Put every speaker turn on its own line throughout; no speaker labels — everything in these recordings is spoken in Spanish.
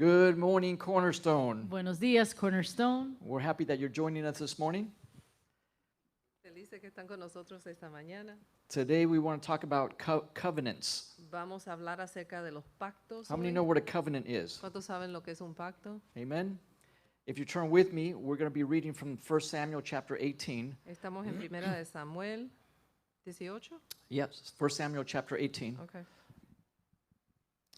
Good morning, Cornerstone.
Buenos días, Cornerstone.
We're happy that you're joining us this morning.
Felices que están con nosotros esta mañana.
Today we want to talk about covenants.
Vamos a hablar acerca de los pactos.
How many
hoy.
know what a covenant is?
¿Cuántos saben lo que es un pacto?
Amen. If you turn with me, we're going to be reading from 1 Samuel chapter 18.
Estamos en Primera de Samuel 18.
Yes, 1 Samuel chapter 18.
Okay.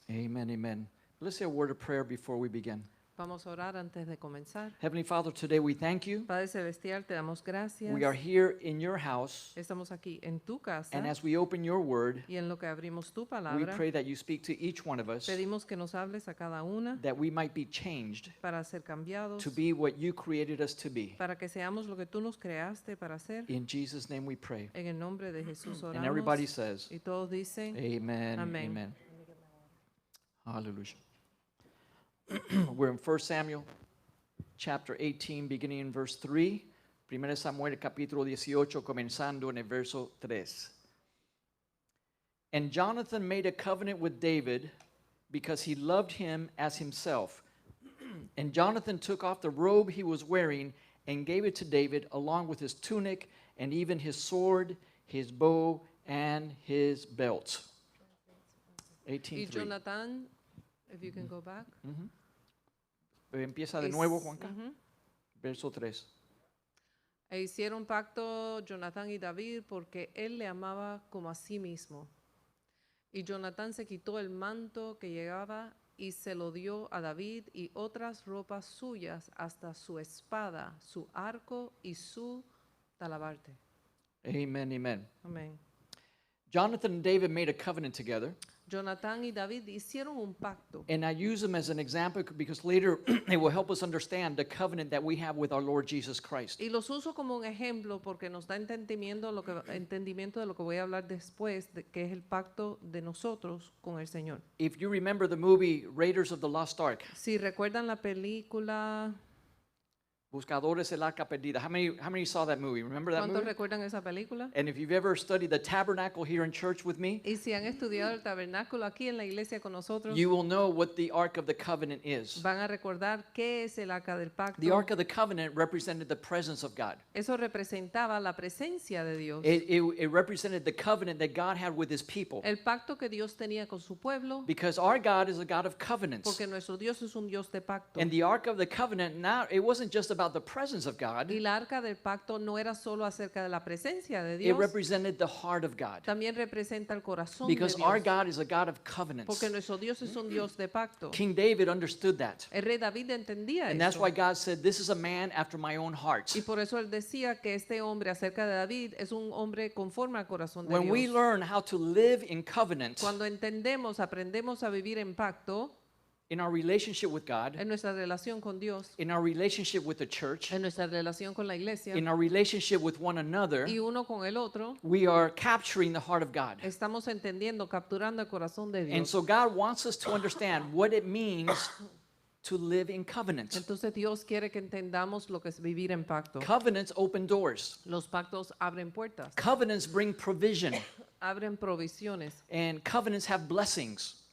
Amen, amen. Let's say a word of prayer before we begin.
Vamos a orar antes de comenzar.
Heavenly Father, today we thank you.
Padre Celestial, te damos gracias.
We are here in your house,
Estamos aquí en tu casa
and as we open your word,
y en lo que abrimos tu
we
palabra,
pray that you speak to each one of us,
pedimos que nos hables a cada una
that we might be changed
para ser cambiados,
to be what you created us to be.
para que seamos lo que tú nos creaste para ser.
In Jesus' name we pray.
En el nombre de Jesús
And everybody
oramos.
says,
Y todos dicen,
Amen,
Amén.
amen. Hallelujah. We're in 1 Samuel chapter 18, beginning in verse 3. 1 Samuel capítulo 18, comenzando en el verso 3. And Jonathan made a covenant with David because he loved him as himself. And Jonathan took off the robe he was wearing and gave it to David along with his tunic and even his sword, his bow, and his belt.
y
18:3.
Jonathan, if you can go back.
Empieza de nuevo, Juanca.
Ujú.
Verso 3.
E hicieron pacto Jonatán y David porque él le amaba como a sí mismo. Y Jonatán se quitó el manto que llevaba y se lo dio a David y otras ropas suyas hasta su espada, su arco y su talabarte.
Amen, amen.
Amén.
Jonathan and David made a covenant together.
Jonatán y David hicieron un pacto.
And I use them as an example because later it will help us understand the covenant that we have with our Lord Jesus Christ.
Y los uso como un ejemplo porque nos da entendimiento de lo que voy a hablar después, que es el pacto de nosotros con el Señor.
If you remember the movie Raiders of the Lost Ark,
Si recuerdan la película,
Buscadores del Arca Perdida. How many saw that movie? Remember that
¿cuántos
movie?
recuerdan esa película?
And if you've ever studied the tabernacle here in church with me,
Y si han estudiado el tabernáculo aquí en la iglesia con nosotros,
you will know what the Ark of the Covenant is.
van a recordar qué es el arca del pacto.
The Ark of the Covenant represented the presence of God.
Eso representaba la presencia de Dios.
It represented the covenant that God had with his people.
El pacto que Dios tenía con su pueblo,
Because our God is a God of covenants.
porque nuestro Dios es un Dios de pacto.
And the Ark of the Covenant, now it wasn't just about the presence of God,
Y la arca del pacto no era solo acerca de la presencia de
it
Dios,
represented the heart of God.
también representa el corazón
Because
de
our
Dios.
God is a God of covenants.
Porque nuestro Dios es un Dios de pacto.
King David understood that.
El rey David entendía
And that's
eso.
why God said, This is a man after my own heart.
Y por eso él decía que este hombre acerca de David es un hombre conforme al corazón de
When we
Dios.
learn how to live in covenant
Cuando aprendemos a vivir en pacto,
in our relationship with God,
en nuestra relación con Dios,
in our relationship with the church,
en nuestra relación con la iglesia
in our relationship with one another,
y uno con el otro,
we are capturing the heart of God.
estamos entendiendo, capturando el corazón de
And
Dios.
so God wants us to understand what it means to live in covenant.
Entonces Dios quiere que entendamos lo que es vivir en pacto.
Covenants open doors.
Los pactos abren puertas,
Covenants bring provision.
abren provisiones
And covenants have blessings.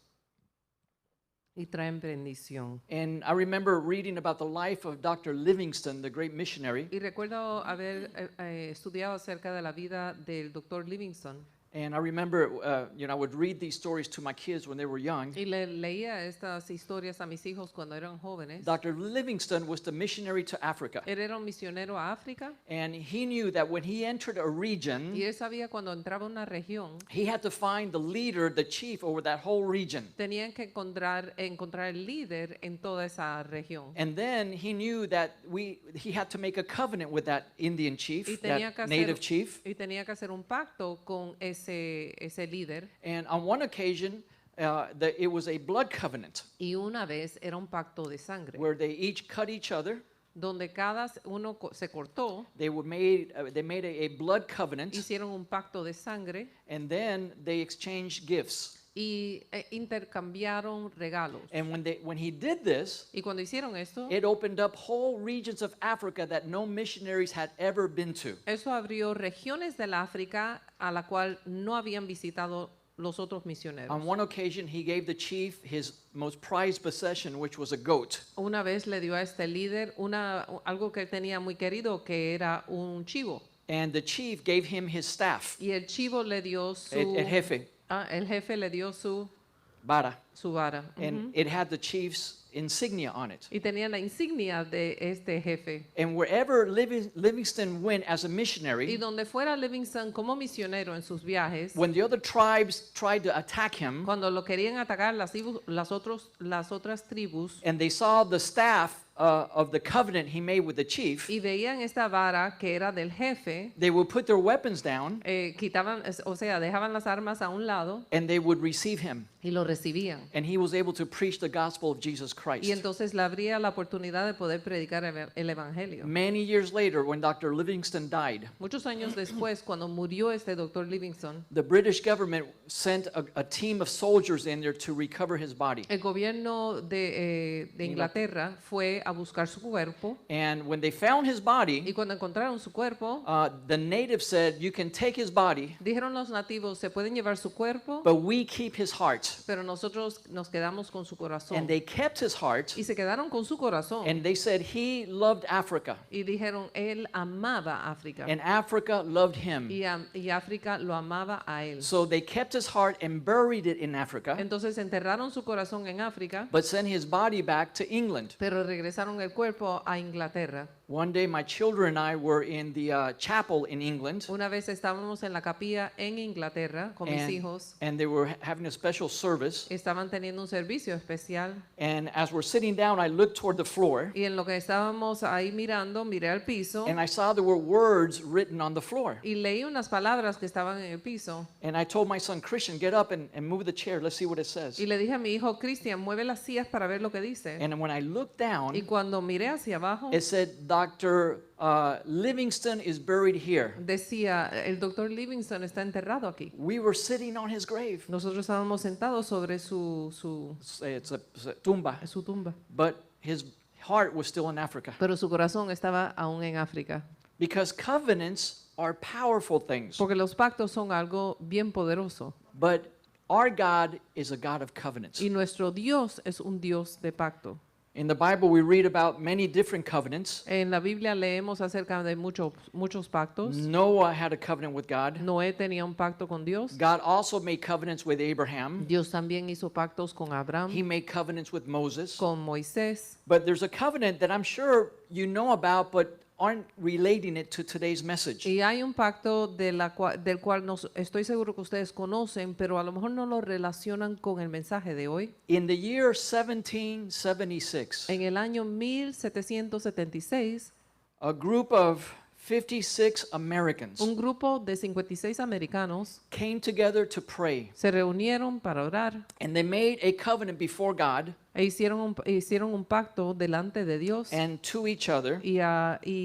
y traen bendición.
And I remember reading about the life of Dr. Livingston, the great missionary.
Y recuerdo haber estudiado acerca de la vida del Dr. Livingston.
And I remember, I would read these stories to my kids when they were young.
Y leía estas historias a mis hijos cuando eran jóvenes.
Dr. Livingston was the missionary to Africa.
Él era un misionero a África
And he knew that when he entered a region,
y él sabía cuando entraba a una región
he had to find the leader, the chief over that whole region.
tenían que encontrar el líder en toda esa región.
And then he knew that he had to make a covenant with that Indian chief,
Y tenía
that
que
native chief.
hacer un pacto con ese líder.
And on one occasion, it was a blood covenant
Y una vez era un pacto de sangre,
where they each cut each other.
donde cada uno se cortó,
They made a blood covenant,
hicieron un pacto de sangre
and then they exchanged gifts.
y intercambiaron regalos.
And when he did this,
Y cuando hicieron esto,
it opened up whole regions of Africa that no missionaries had ever been to.
eso abrió regiones del África a la cual no habían visitado los otros misioneros.
On one occasion, he gave the chief his most prized possession, which was a goat.
Una vez le dio a este líder algo que él tenía muy querido, que era un chivo.
And the chief gave him his staff,
Y el chivo le dio su...
el jefe,
el jefe le dio su
vara.
vara.
And it had the chief's insignia on it.
Y tenía la insignia de este jefe.
And wherever Livingston went as a
Y
missionary,
donde fuera Livingston como misionero en sus viajes,
when the other tribes tried to attack him,
cuando lo querían atacar las otras tribus,
and they saw the staff of the covenant he made with the chief,
y veían esta vara que era del jefe,
they would put their weapons down
quitaban, o sea, dejaban las armas a un lado
and they would receive him.
y lo recibían.
And he was able to preach the gospel of Jesus
Y
Christ.
entonces le abría la oportunidad de poder predicar el evangelio.
Many years later, when Dr. Livingston died,
Muchos años después, cuando murió este doctor Livingston,
the British government sent a team of soldiers in there to recover his body.
el gobierno de Inglaterra fue a buscar su cuerpo,
And when they found his
y
body,
cuando encontraron su cuerpo,
the natives said, "You can take his body,
dijeron los nativos, se pueden llevar su cuerpo,
but we keep his heart."
pero nosotros nos quedamos con su corazón.
And they kept his heart,
Y se quedaron con su corazón.
and they said he loved Africa,
Y dijeron, él amaba África.
and Africa loved him.
Y África lo amaba a él.
So they kept his heart and buried it in Africa,
Entonces enterraron su corazón en África,
but sent his body back to England.
pero regresaron el cuerpo a Inglaterra.
One day, my children and I were in the chapel in England,
Una vez estábamos en la capilla en Inglaterra con mis hijos.
and they were having a special service.
Estaban teniendo un servicio especial.
And as we're sitting down, I looked toward the floor,
Y en lo que estábamos ahí mirando, miré al piso
and I saw there were words written on the floor.
y leí unas palabras que estaban en el piso.
And I told my son, Christian, get up and move the chair. Let's see what it says.
Y le dije a mi hijo, Cristian, mueve las sillas para ver lo que dice.
And when I looked
Y
down,
cuando miré hacia abajo,
it said, Dr. Livingston is buried here.
decía, el doctor Livingston está enterrado aquí.
We were sitting on his grave.
Nosotros estábamos sentados sobre su
It's a tumba.
tumba,
But his heart was still in Africa.
pero su corazón estaba aún en África.
Because covenants are powerful things.
Porque los pactos son algo bien poderoso.
But our God is a God of covenants.
Y nuestro Dios es un Dios de pacto.
In the Bible, we read about many different covenants.
En la Biblia leemos acerca de muchos pactos.
Noah had a covenant with God.
Noé tenía un pacto con Dios.
God also made covenants with Abraham.
Dios también hizo pactos con Abraham,
He made covenants with Moses.
con Moisés.
But there's a covenant that I'm sure you know about, but aren't relating it to today's message.
Y hay un pacto del cual estoy seguro que ustedes conocen, pero a lo mejor no lo relacionan con el mensaje de hoy.
In the year 1776,
En el año 1776,
a group of 56 Americans
un grupo de 56 americanos
came together to pray,
se reunieron para orar
and they made a covenant before God
e hicieron un pacto delante de Dios
and to each other,
y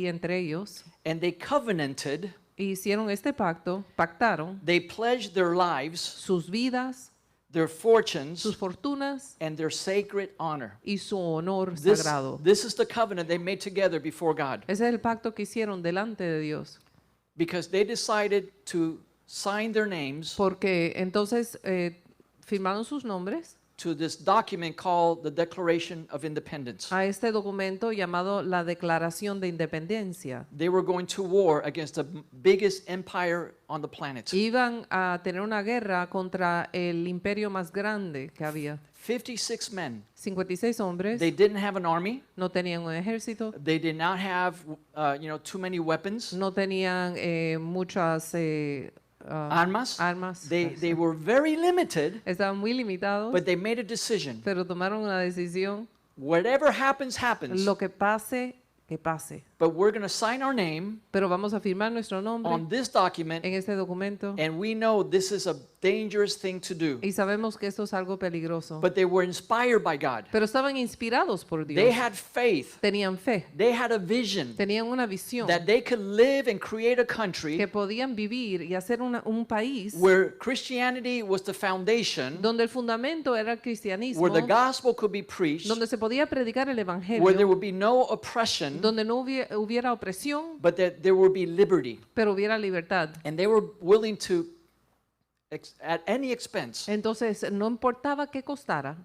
entre ellos.
and they covenanted,
Hicieron este pacto, pactaron
they pledged their lives,
sus vidas,
their fortunes,
sus fortunas
and their sacred honor.
y su honor
This
sagrado.
is the covenant they made together before God,
Ese es el pacto que hicieron delante de Dios.
because they decided to sign their names
Porque entonces firmaron sus nombres
to this document called the Declaration of Independence.
a este documento llamado la Declaración de Independencia.
They were going to war against the biggest empire on the planet.
Iban a tener una guerra contra el imperio más grande que había.
56 men.
56 hombres,
They didn't have an army.
no tenían un ejército,
They did not have, too many weapons,
no tenían muchas
armas.
armas.
They were very limited,
Estaban muy limitados,
but they made a decision.
pero tomaron una decisión.
Whatever happens, happens.
Lo que pase, que pase.
But we're going to sign our name
Pero vamos a firmar nuestro nombre
on this document,
en este documento
and we know this is a dangerous thing to do.
y sabemos que esto es algo peligroso.
But they were inspired by God.
Pero estaban inspirados por
They
Dios.
had faith.
Tenían fe,
They had a vision
tenían una visión
that they could live and create a
que
country
podían vivir y hacer un país
where Christianity was the foundation,
donde el fundamento era el cristianismo,
where the gospel could be preached,
donde se podía predicar el
where there
evangelio,
would be no oppression,
donde no hubiera opresión,
but that there would be liberty.
pero hubiera libertad.
And they were willing to at any expense,
Entonces, no importaba qué costara,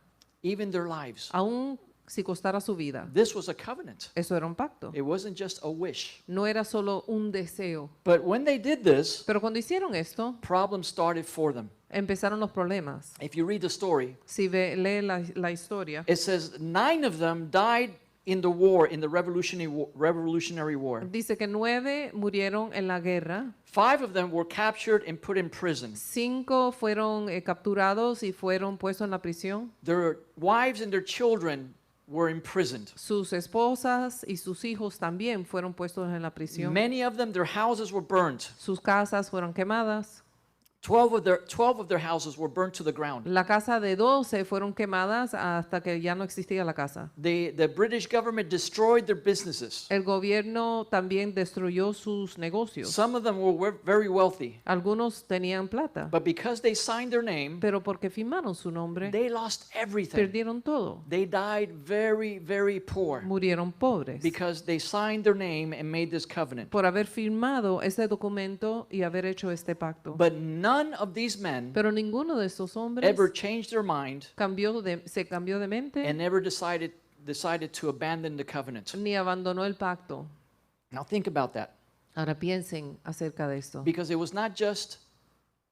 even their lives.
aun si costara su vida.
This was a covenant.
Eso era un pacto.
It wasn't just a wish.
No era solo un deseo.
But when they did this,
Pero cuando hicieron esto,
problems started for them.
empezaron los problemas.
If you read the story,
Si lee la historia,
it says 9 of them died in the war, in the Revolutionary War.
dice que 9 murieron en la guerra,
5 of them were captured and put in prison.
5 fueron capturados y fueron puestos en la prisión.
Their wives and their children were imprisoned.
Sus esposas y sus hijos también fueron puestos en la prisión.
Many of them, their houses were burnt.
Sus casas fueron quemadas.
12 of their houses were burnt to the ground.
La casa de 12 fueron quemadas hasta que ya no existía la casa.
The British government destroyed their businesses.
El gobierno también destruyó sus negocios.
Some of them were very wealthy,
Algunos tenían plata,
but because they signed their name,
pero porque firmaron su nombre,
they lost everything.
perdieron todo.
They died very, very poor
Murieron pobres
because they signed their name and made this covenant.
por haber firmado ese documento y haber hecho este pacto.
But none of these men
Pero ninguno de estos hombres
ever changed their mind
se cambió de mente
and never decided to abandon the covenant.
ni abandonó el pacto.
Now think about that,
Ahora piensen acerca de esto.
because it was not just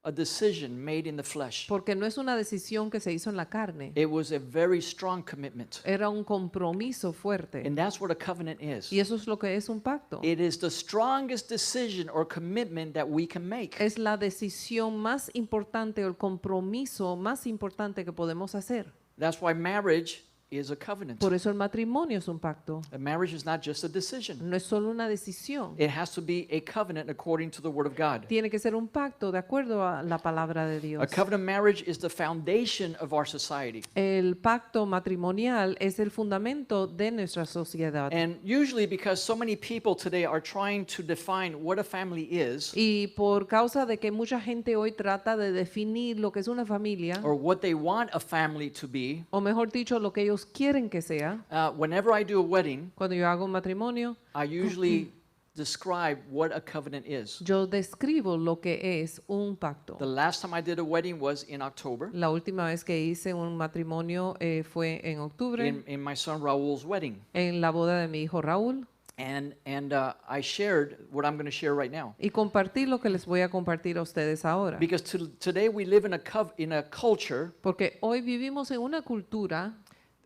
a decision made in the flesh.
Porque no es una decisión que se hizo en la carne.
It was a very strong commitment.
Era un compromiso fuerte.
And that's what a covenant is.
Y eso es lo que es un pacto.
It is the strongest decision or commitment that we can make.
Es la decisión más importante o el compromiso más importante que podemos hacer.
That's why marriage is a covenant.
Por eso el matrimonio es un pacto.
A marriage is not just a decision.
No es solo una decisión.
It has to be a covenant according to the Word of God.
Tiene que ser un pacto de acuerdo a la palabra de
A
Dios.
covenant marriage is the foundation of our society.
El pacto matrimonial es el fundamento de nuestra sociedad.
And usually because so many people today are trying to define what a family is
Y por causa de que mucha gente hoy trata de definir lo que es una familia,
or what they want a family to be,
o mejor dicho, lo que ellos quieren que sea,
whenever I do a wedding,
cuando yo hago un matrimonio,
I usually describe what a covenant is.
yo describo lo que es un pacto.
The last time I did a wedding was in October,
La última vez que hice un matrimonio fue en octubre,
in my son Raul's wedding.
en la boda de mi hijo Raúl,
And I shared what I'm going to share right now.
y compartí lo que les voy a compartir a ustedes ahora.
Because today we live in a culture
Porque hoy vivimos en una cultura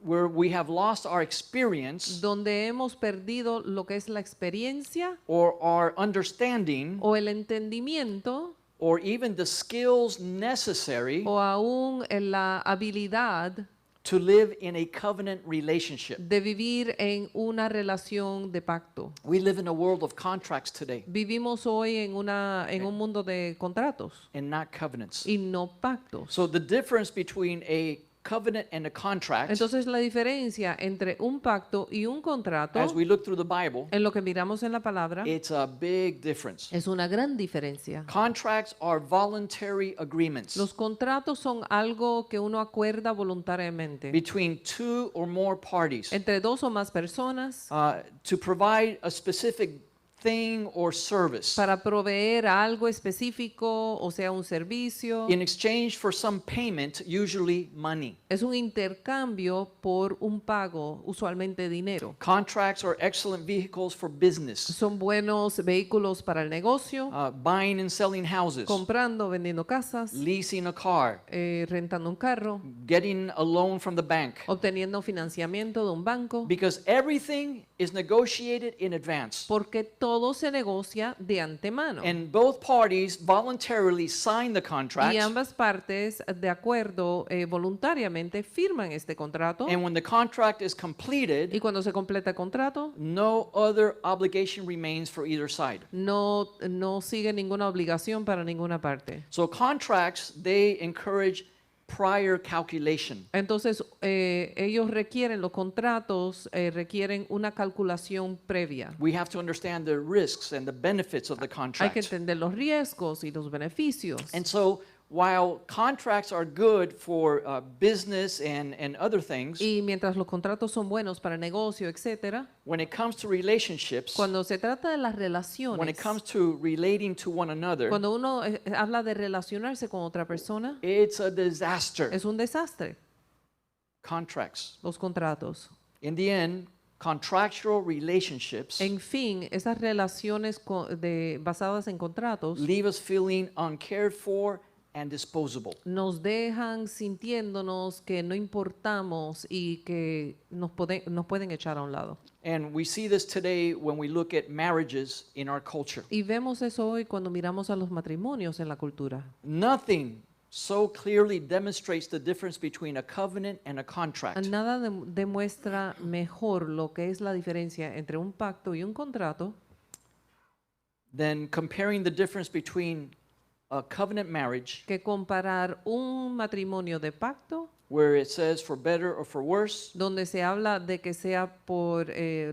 where we have lost our experience
donde hemos perdido lo que es la experiencia
or our understanding
o el entendimiento
or even the skills necessary
o aún en la habilidad
to live in a covenant relationship.
de vivir en una relación de pacto.
We live in a world of contracts today
Vivimos hoy en un mundo de contratos
and not covenants.
y no pactos.
So the difference between a covenant and a contract,
Entonces la diferencia entre un pacto y un contrato,
as we look through the Bible,
en lo que miramos en la palabra,
it's a big difference.
es una gran diferencia.
Contracts are voluntary agreements
Los contratos son algo que uno acuerda voluntariamente
between 2 or more parties
entre dos o más personas
to provide a specific thing or service
para proveer algo específico, o sea, un servicio.
in exchange for some payment, usually money.
Es un intercambio por un pago, usualmente dinero.
Contracts are excellent vehicles for business,
Son buenos vehículos para el negocio,
buying and selling houses,
comprando, vendiendo casas,
leasing a car,
rentando un carro,
getting a loan from the bank,
obteniendo financiamiento de un banco,
because everything is negotiated in advance.
porque todo se negocia de antemano.
And both parties voluntarily sign the
Y
contract.
ambas partes, de acuerdo, voluntariamente firman este contrato.
And when the contract is
Y
completed,
cuando se completa el contrato,
no other obligation remains for either side.
no sigue ninguna obligación para ninguna parte.
So contracts, they encourage prior calculation.
Entonces, ellos requieren, los contratos requieren una calculación previa.
We have to understand the risks and the benefits of the
Hay que
contract.
entender los riesgos y los beneficios.
And so while contracts are good for business and other things,
Y mientras los contratos son buenos para negocio, etcétera,
when it comes to relationships,
cuando se trata de las
when it
relaciones,
comes to relating to one another,
cuando uno habla de relacionarse con otra persona,
it's a disaster.
es un desastre,
Contracts.
los contratos.
In the end, contractual relationships
En fin, esas relaciones basadas en contratos
leave us feeling uncared for and disposable.
nos dejan sintiéndonos que no importamos y que nos pueden echar a un lado.
And we see this today when we look at marriages in our culture.
Y vemos eso hoy cuando miramos a los matrimonios en la cultura.
Nothing so clearly demonstrates the difference between a covenant and a contract
Nada demuestra mejor lo que es la diferencia entre un pacto y un contrato
than comparing the difference between a covenant marriage,
que comparar un matrimonio de pacto
where it says for better or for worse,
donde se habla de que sea por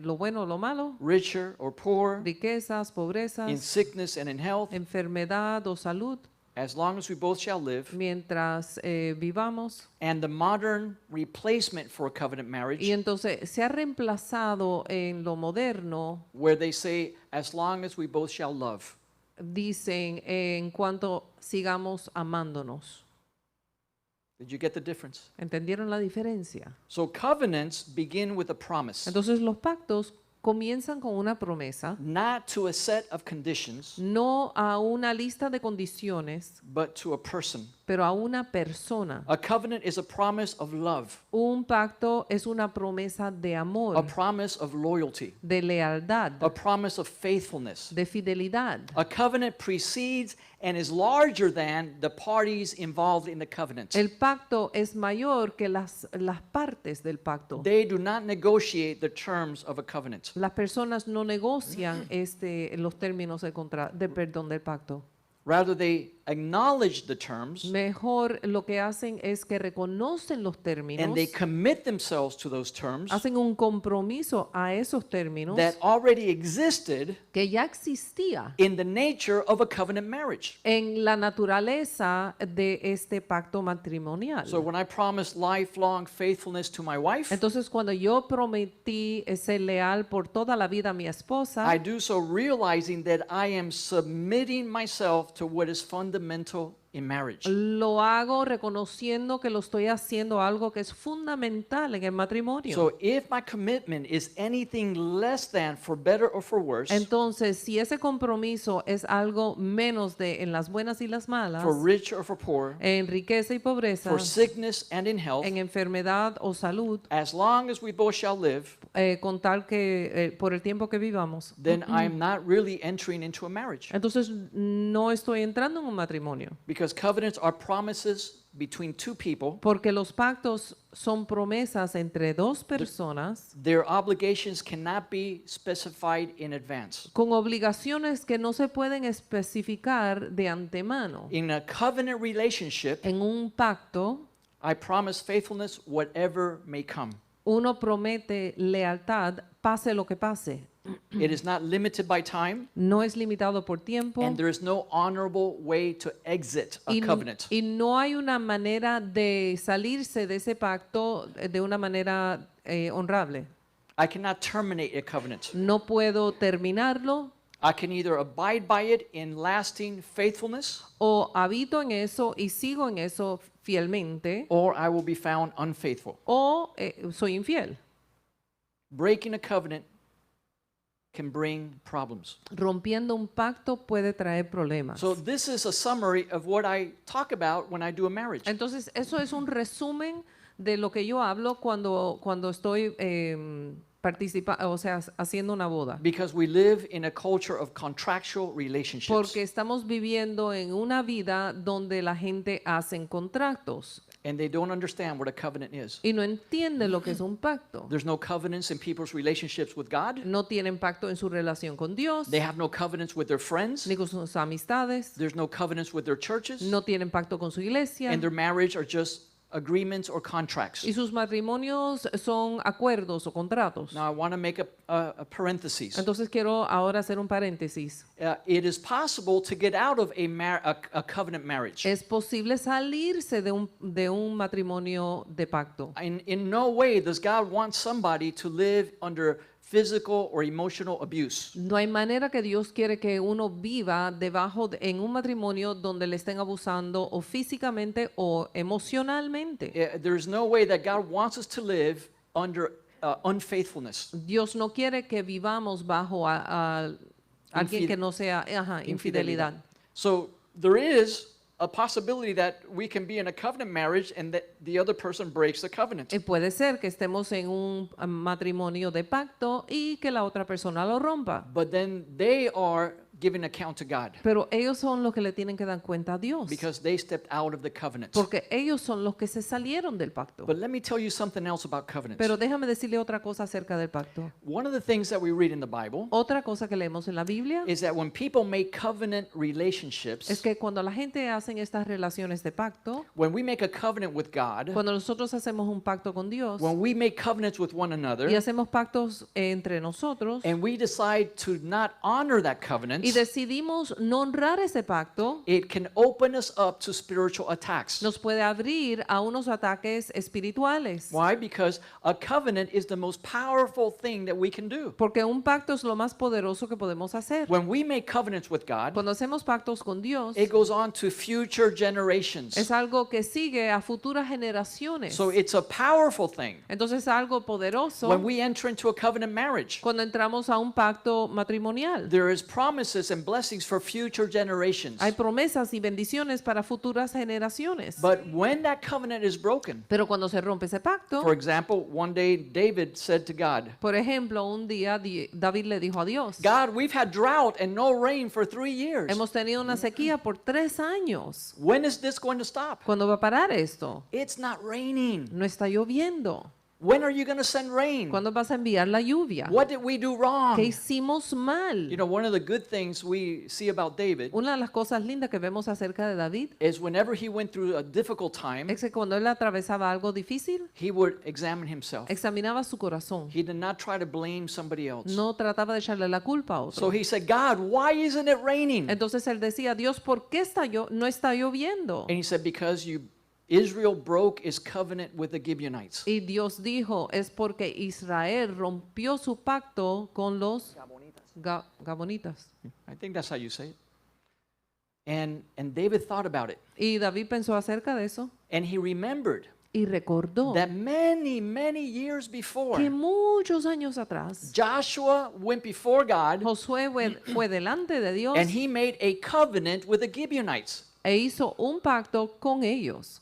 lo bueno o lo malo,
richer or poor,
riquezas,
in
pobrezas,
sickness and in health,
enfermedad o salud,
as long as we both shall live.
mientras vivamos.
And the modern replacement for a covenant marriage,
Y entonces se ha reemplazado en lo moderno,
where they say, as long as we both shall love.
dicen en cuanto sigamos amándonos.
Did you get the difference?
¿Entendieron la diferencia?
So covenants begin with a promise,
Entonces los pactos comienzan con una promesa,
not to a set of conditions,
no a una lista de condiciones,
but to a person.
pero a una persona.
A covenant is a promise of love,
Un pacto es una promesa de
a
amor,
promise of loyalty,
de lealtad,
a promise of faithfulness.
de fidelidad.
A covenant precedes and is larger than the parties involved in the covenant.
El pacto es mayor que las partes del pacto.
They do not negotiate the terms of a covenant.
Las personas no negocian los términos del pacto.
Rather, they acknowledge the terms
Mejor lo que hacen es que reconocen los
and
términos,
they commit themselves to those terms
hacen un compromiso a esos términos
that already existed
que ya existía
in the nature of a covenant marriage.
en la naturaleza de este pacto matrimonial.
So when I promise lifelong faithfulness to my wife,
Entonces, cuando yo prometí ser leal por toda la vida a mi esposa,
I do so realizing that I am submitting myself to what is fundamental in marriage.
lo hago reconociendo que lo estoy haciendo algo que es fundamental en el matrimonio.
So if my commitment is anything less than for better or for worse,
Entonces, si ese compromiso es algo menos de en las buenas y las malas,
for rich or for poor,
en riqueza y pobreza,
for sickness and in health,
en enfermedad o salud,
as long as we both shall live,
con tal que por el tiempo que vivamos,
then I'm not really entering into a marriage.
entonces no estoy entrando en un matrimonio.
Because covenants are promises between two people.
Porque los pactos son promesas entre dos personas
Their obligations cannot be specified in advance.
con obligaciones que no se pueden especificar de antemano.
In a covenant relationship,
En un pacto,
I promise faithfulness whatever may come.
uno promete lealtad, pase lo que pase.
It is not limited by time,
No es limitado por tiempo
and there is no honorable way to exit a
y,
covenant.
y no hay una manera de salirse de ese pacto de una manera honrable.
I cannot terminate a covenant.
No puedo terminarlo.
I can either abide by it in lasting faithfulness,
O habito en eso y sigo en eso fielmente,
or I will be found unfaithful.
o soy infiel.
Breaking a covenant can bring problems.
Rompiendo un pacto puede traer problemas.
So this is a summary of what I talk about when I do a marriage.
Entonces, eso es un resumen de lo que yo hablo cuando estoy haciendo una boda.
Because we live in a culture of contractual relationships.
Porque estamos viviendo en una vida donde la gente hace contratos
And they don't understand what a covenant is.
y no entiende lo que es un pacto.
There's no covenants in people's relationships with God.
No tienen pacto en su relación con Dios,
They have no covenants with their friends.
ni con sus amistades,
There's no covenants with their churches.
no tienen pacto con su iglesia
And their marriage are just agreements or contracts.
Y sus matrimonios son acuerdos o contratos.
Now, I want to make a parenthesis.
Entonces quiero ahora hacer un paréntesis.
It is possible to get out of a covenant marriage.
Es posible salirse de un matrimonio de pacto.
In no way does God want somebody to live under physical or emotional abuse.
No hay manera que Dios quiere que uno viva en un matrimonio donde le estén abusando o físicamente o emocionalmente.
There's no way that God wants us to live under unfaithfulness.
Dios no quiere que vivamos bajo a alguien que no sea infidelidad.
So there is a possibility that we can be in a covenant marriage and that the other person breaks the covenant.
Puede ser que estemos en un matrimonio de pacto y que la otra persona lo rompa.
But then they are giving account to God
Pero ellos son los que le tienen que dar cuenta a Dios.
because they stepped out of the covenant.
Porque ellos son los que se salieron del pacto.
But let me tell you something else about covenants.
Pero déjame decirle otra cosa acerca del pacto.
One of the things that we read in the Bible
Otra cosa que leemos en la Biblia
is that when people make covenant relationships,
es que cuando la gente hace estas relaciones de pacto,
when we make a covenant with God,
cuando nosotros hacemos un pacto con Dios
when we make covenants with one
y
another,
hacemos pactos entre nosotros
and we decide to not honor that covenant,
y decidimos no honrar ese pacto,
it can open us up to spiritual attacks.
nos puede abrir a unos ataques espirituales.
Why? Because a covenant is the most powerful thing that we can do.
Porque un pacto es lo más poderoso que podemos hacer.
When we make covenants with God,
Cuando hacemos pactos con Dios,
it goes on to future generations.
es algo que sigue a futuras generaciones.
So it's a powerful thing.
Entonces es algo poderoso
When we enter into a covenant marriage,
cuando entramos a un pacto matrimonial.
there is promises and blessings for future generations.
Hay promesas y bendiciones para futuras generaciones.
But when that covenant is broken,
Pero cuando se rompe ese pacto,
for example, one day David said to God,
por ejemplo, un día David le dijo a Dios,
God, we've had drought and no rain for 3 years.
hemos tenido una sequía por 3 años.
When is this going to stop?
¿Cuándo va a parar esto?
It's not raining.
No está lloviendo.
When are you going to send rain?
¿Cuándo vas a enviar la lluvia?
What did we do wrong?
¿Qué hicimos mal?
You know, one of the good things we see about David
Una de las cosas lindas que vemos acerca de David
is whenever he went through a difficult time,
es que cuando él atravesaba algo difícil,
he would examine himself.
examinaba su corazón.
He did not try to blame somebody else.
No trataba de echarle la culpa a
So
otro.
he said, God, why isn't it raining?
Entonces él decía, Dios, ¿por qué no está lloviendo?
And he said, because Israel broke his covenant with the Gibeonites.
Y Dios dijo, es porque Israel rompió su pacto con los Gabonitas.
I think that's how you say it. And David thought about it.
Y David pensó acerca de eso
And he remembered
y recordó
that many years before,
que muchos años atrás
Joshua went before God
Josué fue delante de Dios
and he made a covenant with the Gibeonites.
e hizo un pacto con ellos.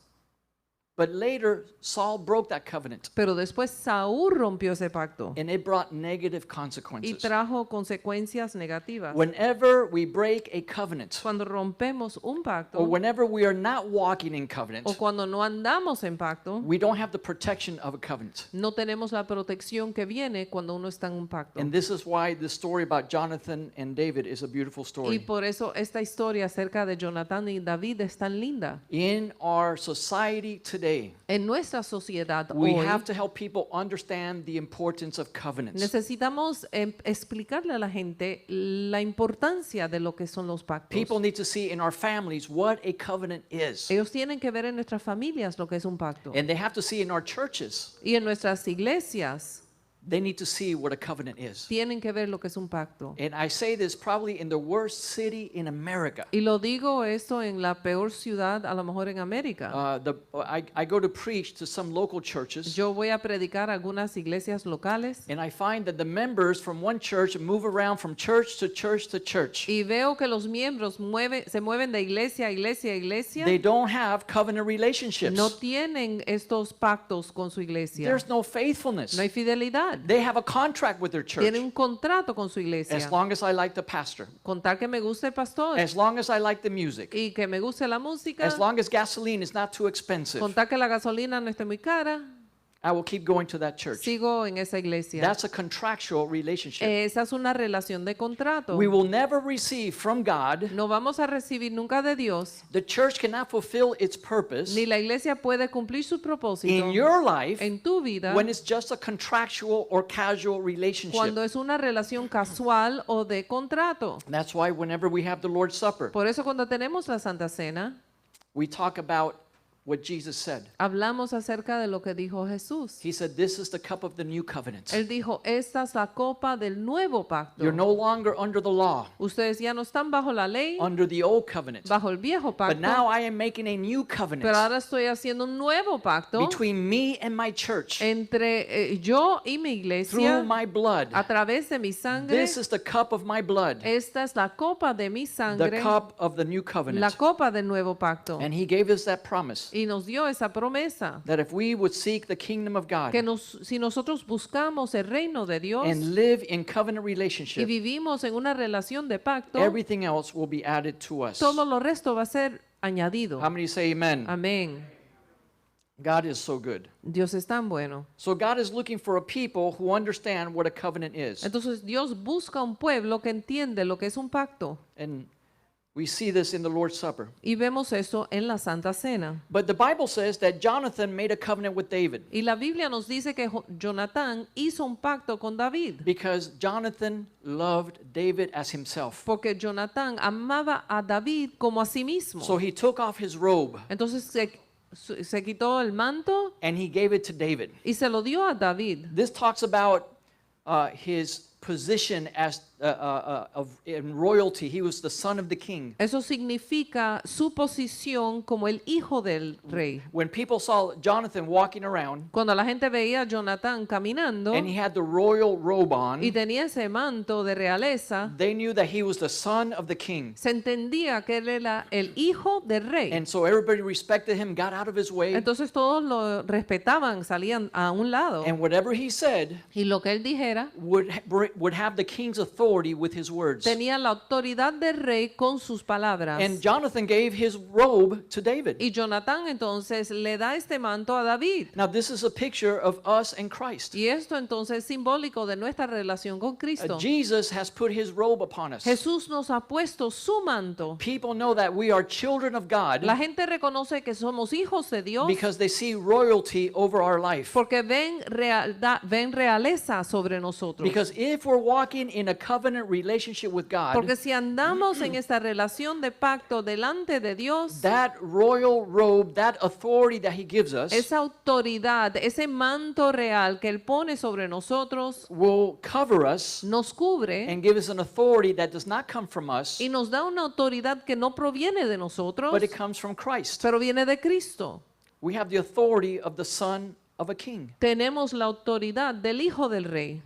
But later, Saul broke that covenant
Pero después Saúl rompió ese pacto
and it brought negative
y
consequences.
trajo consecuencias negativas.
Whenever we break a covenant,
Cuando rompemos un
or
pacto
whenever we are not walking in
o
covenant,
cuando no andamos en pacto,
we don't have the protection of a covenant.
no tenemos la protección que viene cuando uno está en un pacto.
And this is why the story about Jonathan and David is a beautiful
Y
story.
por eso esta historia acerca de Jonatán y David es tan linda.
In our society today,
En nuestra sociedad
we
hoy
have to help people understand the importance of covenants.
necesitamos explicarle a la gente la importancia de lo que son los pactos.
People need to see in our families what a covenant is.
Ellos tienen que ver en nuestras familias lo que es un pacto.
And they have to see in our churches,
Y en nuestras iglesias
they need to see what a covenant is.
tienen que ver lo que es un pacto.
And I say this probably in the worst city in America.
Y lo digo esto en la peor ciudad, a lo mejor en América.
I go to preach to some local churches,
Yo voy a predicar a algunas iglesias locales
and I find that the members from one church move around from church to church to church.
y veo que los miembros se mueven de iglesia a iglesia a iglesia.
They don't have covenant relationships.
No tienen estos pactos con su iglesia.
There's no faithfulness.
No hay fidelidad.
They have a contract with their church.
Tienen un contrato con su iglesia.
As long as I like the pastor,
Con tal que me guste el pastor
as long as I like the music,
y que me guste la música,
as long as gasoline is not too expensive.
con tal que la gasolina no esté muy cara.
I will keep going to that church.
Sigo en esa iglesia.
That's a contractual relationship.
Esa es una relación de contrato.
We will never receive from God.
No vamos a recibir nunca de Dios,
The church cannot fulfill its purpose
ni la iglesia puede cumplir su propósito
in your life
en tu vida
when it's just a contractual or casual relationship.
cuando es una relación casual o de contrato.
That's why whenever we have the Lord's Supper,
Por eso cuando tenemos la Santa Cena,
we talk about what Jesus said.
hablamos acerca de lo que dijo Jesús.
He said, "This is the cup of the new covenant.
Él dijo, esta es la copa del nuevo pacto.
You're no longer under the law,
Ustedes ya no están bajo la ley,
under the old covenant.
bajo el viejo
But
pacto,
now I am making a new
pero
covenant
ahora estoy haciendo un nuevo pacto
between me and my church
entre yo y mi
through
iglesia
my blood.
a través de mi sangre.
This is the cup of my blood,
Esta es la copa de mi
the
sangre,
cup of the new
la
covenant."
copa del nuevo pacto.
And he gave us that promise
Y nos dio esa promesa
that if we would seek the kingdom of God
que si nosotros buscamos el reino de Dios
and live in covenant
y
relationship,
vivimos en una relación de pacto,
everything else will be added to us.
todo lo resto va a ser añadido.
How many say amen?
Amén.
God is so good.
Dios es tan bueno.
So God is looking for a people who understand what a covenant is.
Entonces Dios busca un pueblo que entiende lo que es un pacto.
And we see this in the Lord's Supper.
Y vemos eso en la Santa Cena.
But the Bible says that Jonathan made a covenant with David
Y la Biblia nos dice que Jonatán hizo un pacto con David.
because Jonathan loved David as himself.
Porque Jonatán amaba a David como a sí mismo.
So he took off his robe
Entonces se quitó el manto
and he gave it to David.
y se lo dio a David.
This talks about his position as in royalty. He was the son of the king.
Eso significa su posición como el hijo del rey.
When people saw Jonathan walking around
Cuando la gente veía a Jonatán caminando
and he had the royal robe on,
y tenía ese manto de realeza,
they knew that he was the son of the king.
se entendía que él era el hijo del rey.
And so everybody respected him, got out of his way,
Entonces todos lo respetaban, salían a un lado.
and whatever he said
Y lo que él dijera
would have the king's authority with his words.
tenía la autoridad del rey con sus palabras.
And Jonathan gave his robe to David.
Y Jonatán entonces le da este manto a David.
Now this is a picture of us and Christ.
Y esto entonces es simbólico de nuestra relación con Cristo.
Jesus has put his robe upon us.
Jesús nos ha puesto su manto.
People know that we are children of God
La gente reconoce que somos hijos de Dios
because they see royalty over our life.
porque ven realeza sobre nosotros.
Because if we're walking in a covenant relationship with God,
Porque si andamos en esta relación de pacto delante de Dios,
that royal robe, that authority that he gives us,
esa autoridad, ese manto real que Él pone sobre nosotros,
will cover us
nos cubre
and give us an authority that does not come from us,
y nos da una autoridad que no proviene de nosotros,
but it comes from Christ.
pero viene de Cristo.
We have the authority of the son of a king.
Tenemos la autoridad del Hijo del Rey.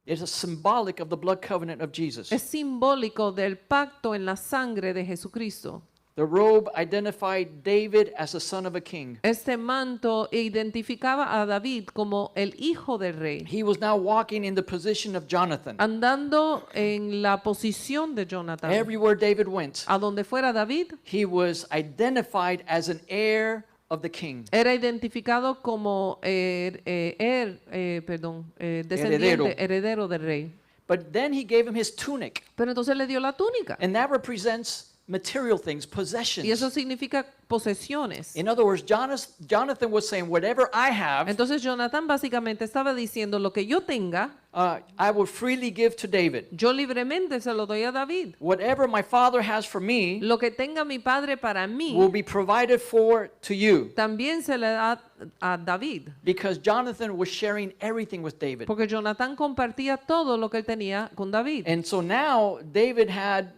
It is symbolic of the blood covenant of Jesus.
Es simbólico del pacto en la sangre de Jesucristo.
The robe identified David as the son of a king.
Este manto identificaba a David como el hijo del rey,
He was now walking in the position of Jonathan.
andando en la posición de Jonatán.
Everywhere David went,
A donde fuera David,
he was identified as an heir of the king.
era identificado como descendiente, heredero del rey.
But then he gave him his tunic,
Pero entonces le dio la túnica.
and that represents material things,
Y
possessions.
eso significa posesiones.
In other words, Jonathan was saying, whatever I have,
Entonces Jonatán básicamente estaba diciendo, lo que yo tenga,
I will freely give to David.
yo libremente se lo doy a David.
Whatever my father has for me
Lo que tenga mi padre para mí,
will be provided for to you.
también se le da a David.
Because Jonathan was sharing everything with David.
Porque Jonatán compartía todo lo que él tenía con David.
And so now David had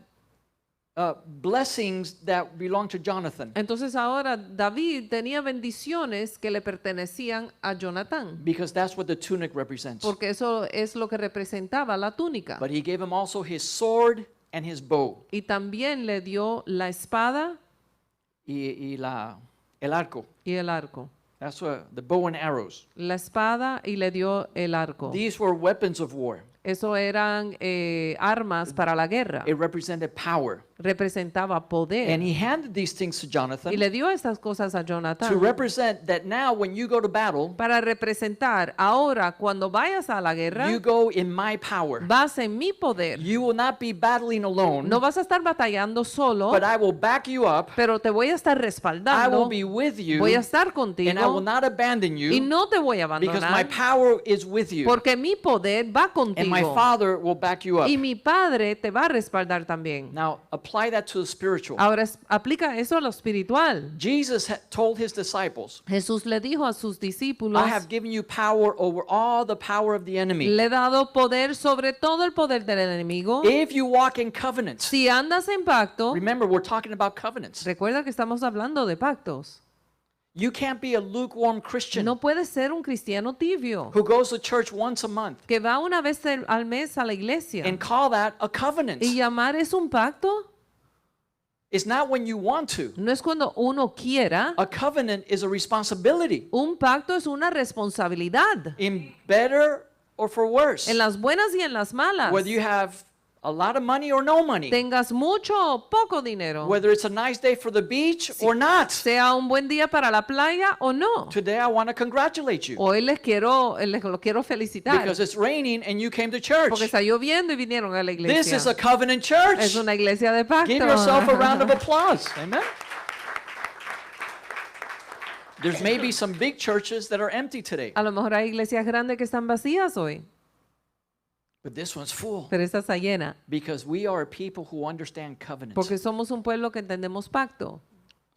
blessings that belonged to Jonathan.
Entonces ahora David tenía bendiciones que le pertenecían a Jonatán.
Because that's what the tunic represents.
Porque eso es lo que representaba la túnica.
But he gave him also his sword and his bow.
Y también le dio la espada
El arco.
y el arco.
That's the bow and arrows.
La espada y le dio el arco.
These were weapons of war.
Eso eran armas para la guerra.
It represented power.
Representaba poder.
And he handed these things to
Y
Jonathan
le dio estas cosas a
to
Jonathan
represent that now when you go to battle,
para representar ahora cuando vayas a la guerra,
you go in my power.
vas en mi poder.
You will not be battling alone,
No vas a estar batallando solo,
but I will back you up.
pero te voy a estar
I will
respaldando.
be with you,
Voy a estar
and I will
contigo
not abandon
y
you
no te voy a
because my
abandonar
power is with you,
porque mi poder va
and my
contigo
Father will back you up.
y mi Padre te va a respaldar también.
Now, apply that to the spiritual.
Ahora aplica eso a lo espiritual.
Jesus told his disciples,
Jesús le dijo a sus discípulos,
I have given you power over all the power of the enemy.
le he dado poder sobre todo el poder del enemigo.
If you walk in covenants,
Si andas en pacto,
remember we're talking about covenants.
recuerda que estamos hablando de pactos.
You can't be a lukewarm Christian
No puedes ser un cristiano tibio
who goes to church once a month
que va una vez al mes a la iglesia
and call that a covenant.
y llamar es un pacto.
It's not when you want to.
No es cuando uno quiera.
A covenant is a responsibility,
Un pacto es una responsabilidad
in better or for worse.
en las buenas y en las malas.
Whether you have a lot of money or no money,
Tengas mucho o poco dinero.
whether it's a nice day for the beach or not.
Sea un buen día para la playa o no.
Today I want to congratulate you
Hoy les lo quiero felicitar
because it's raining and you came to church.
porque está lloviendo y vinieron a la
This is a
iglesia.
covenant church.
Es una iglesia de pacto.
Give yourself a round of applause. Amen. There's maybe some big churches that are empty today,
A lo mejor hay iglesias grandes que están vacías hoy,
but this one's full
pero esta está llena
because we are a people who understand covenant.
porque somos un pueblo que entendemos pacto.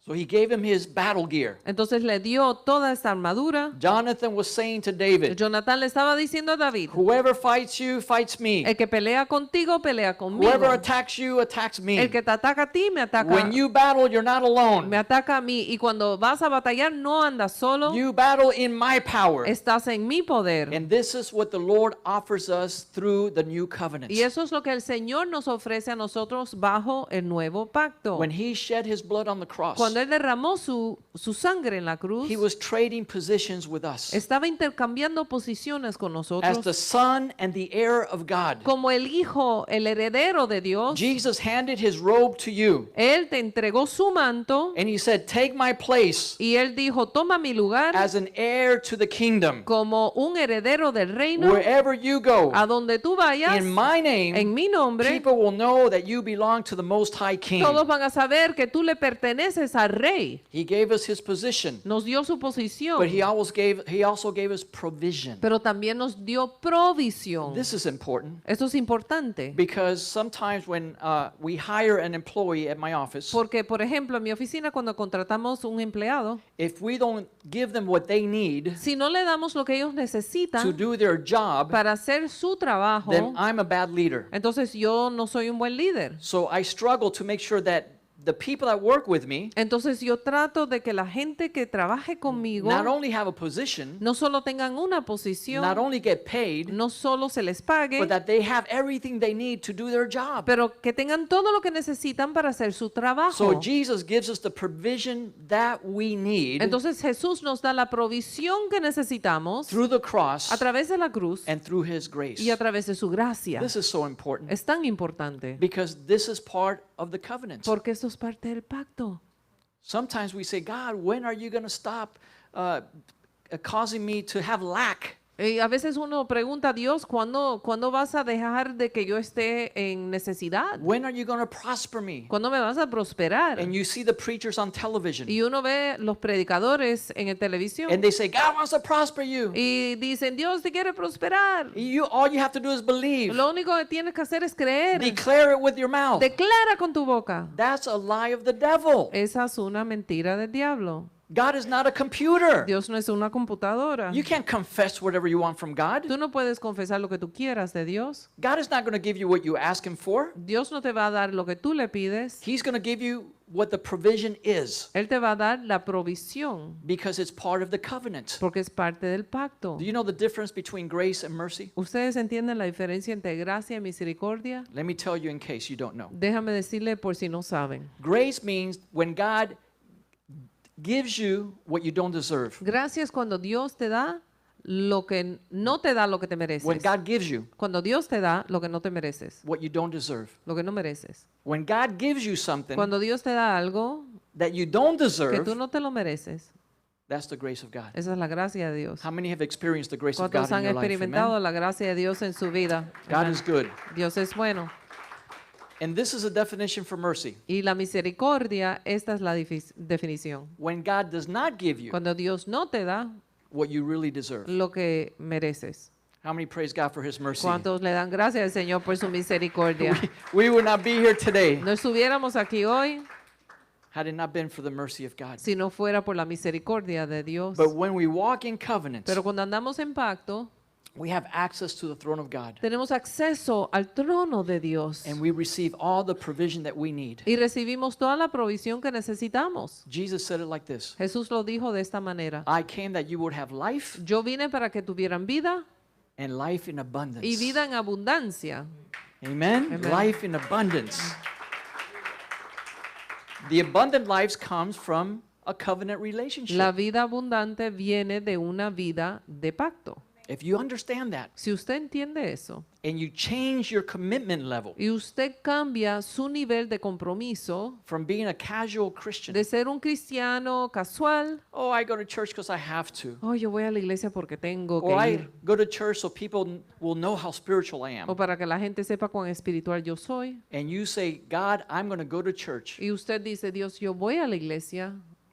So he gave him his battle gear.
Entonces le dio toda esta armadura.
Jonathan was saying to David,
Jonathan le estaba diciendo a David,
whoever fights you, fights me.
el que pelea contigo, pelea conmigo.
Whoever attacks you, attacks me.
El que te ataca a ti, me ataca,
When you battle, you're not alone.
me ataca a mí. Y cuando vas a batallar, no andas solo,
You battle in my power.
estás en mi poder.
And this is what the Lord offers us through the new covenant.
Y eso es lo que el Señor nos ofrece a nosotros bajo el nuevo pacto.
When he shed his blood on the cross,
Cuando Él derramó su sangre en la cruz,
he was trading positions with us
estaba intercambiando posiciones con
as
nosotros
the son and the heir of God.
como el hijo, el heredero de Dios.
Jesus handed his robe to you
Él te entregó su manto
and he said, take my place
y Él dijo, toma mi lugar
as an heir to the kingdom.
como un heredero del reino.
Wherever you go,
A donde tú vayas,
in my name,
en mi nombre,
people will know that you belong to the Most High King.
todos van a saber que tú le perteneces al rey.
He gave us his position,
Nos dio su posición,
but he also gave us provision.
pero también nos dio provisión.
This is important
Esto es importante,
because sometimes when we hire an employee at my office,
porque por ejemplo en mi oficina cuando contratamos un empleado,
if we don't give them what they need
si no le damos lo que ellos
to
necesitan
do their job,
para hacer su trabajo,
then I'm a bad leader.
entonces yo no soy un buen líder.
So I struggle to make sure that the people that work with me
Entonces yo trato de que la gente que trabaje conmigo
not only have a position,
no solo tengan una
not
posición,
only get paid,
no solo se les pague,
but that they have everything they need to do their job.
pero que tengan todo lo que necesitan para hacer su
So
trabajo.
Jesus gives us the provision that we need
Entonces Jesús nos da la provisión que necesitamos
through the cross
a través de la cruz
and through his grace.
y a través de su gracia.
This is so important
Es tan importante
because this is part of the covenant.
porque esto es parte del pacto.
Sometimes we say, God, when are you going to stop causing me to have lack?
Y a veces uno pregunta a Dios, ¿cuándo vas a dejar de que yo esté en necesidad?
When are you going to prosper me?
¿Cuándo me vas a prosperar?
And you see the preachers on television
Y uno ve los predicadores en el televisión
and they say, God wants to prosper you.
y dicen, Dios te quiere prosperar.
All you have to do is believe.
Lo único que tienes que hacer es creer.
Declare it with your mouth.
Declara con tu boca.
That's a lie of the devil.
Esa es una mentira del diablo.
God is not a computer.
Dios no es una computadora.
You can't confess whatever you want from God.
Tú no puedes confesar lo que tú quieras de Dios.
God is not going to give you what you ask him for.
Dios no te va a dar lo que tú le pides.
He's going to give you what the provision is
Él te va a dar la provisión
because it's part of the covenant.
porque es parte del pacto.
Do you know the difference between grace and mercy?
¿Ustedes entienden la diferencia entre gracia y misericordia?
Let me tell you in case you don't know.
Déjame decirle por si no saben.
Grace means when God gives you what you don't deserve.
Gracia es cuando Dios te da lo que no te da lo que te mereces.
When God gives you
Cuando Dios te da lo que no te mereces,
what you don't deserve.
lo que no mereces.
When God gives you something
Cuando Dios te da algo
that you don't
que
deserve,
tú no te lo mereces,
that's the grace of God.
esa es la gracia de Dios.
How many have experienced the grace of God
¿Cuántos
in
han
your life?
experimentado
Amen?
la gracia de Dios en su vida?
God
Amén.
is good.
Dios es bueno.
And this is a definition for mercy.
Y la misericordia, esta es la definición.
When God does not give you
Cuando Dios no te da
what you really deserve.
lo que mereces.
How many praise God for his mercy?
¿Cuántos le dan gracias al Señor por su misericordia?
We would not be here today
No estuviéramos aquí hoy
had it not been for the mercy of God.
si no fuera por la misericordia de Dios.
But when we walk in covenant,
Pero cuando andamos en pacto,
we have access to the throne of God.
tenemos acceso al trono de Dios
And we receive all the provision that we need.
y recibimos toda la provisión que necesitamos.
Jesus said it like this:
Jesús lo dijo de esta manera.
I came that you would have life
Yo vine para que tuvieran vida
and life in abundance.
y vida en abundancia.
Amen?
Amen.
Life in abundance. The abundant lives comes from a covenant relationship.
La vida abundante viene de una vida de pacto.
If you understand that
Si usted entiende eso
and you change your commitment level
y usted cambia su nivel de compromiso
from being a casual Christian,
de ser un cristiano casual,
oh, I go to church because I have to,
oh, yo voy a la iglesia porque tengo
or
que
I
ir,
go to church so people will know how spiritual I am,
o para que la gente sepa cuán espiritual yo soy,
and you say, God, I'm going to go to church
y usted dice, Dios, yo voy a la iglesia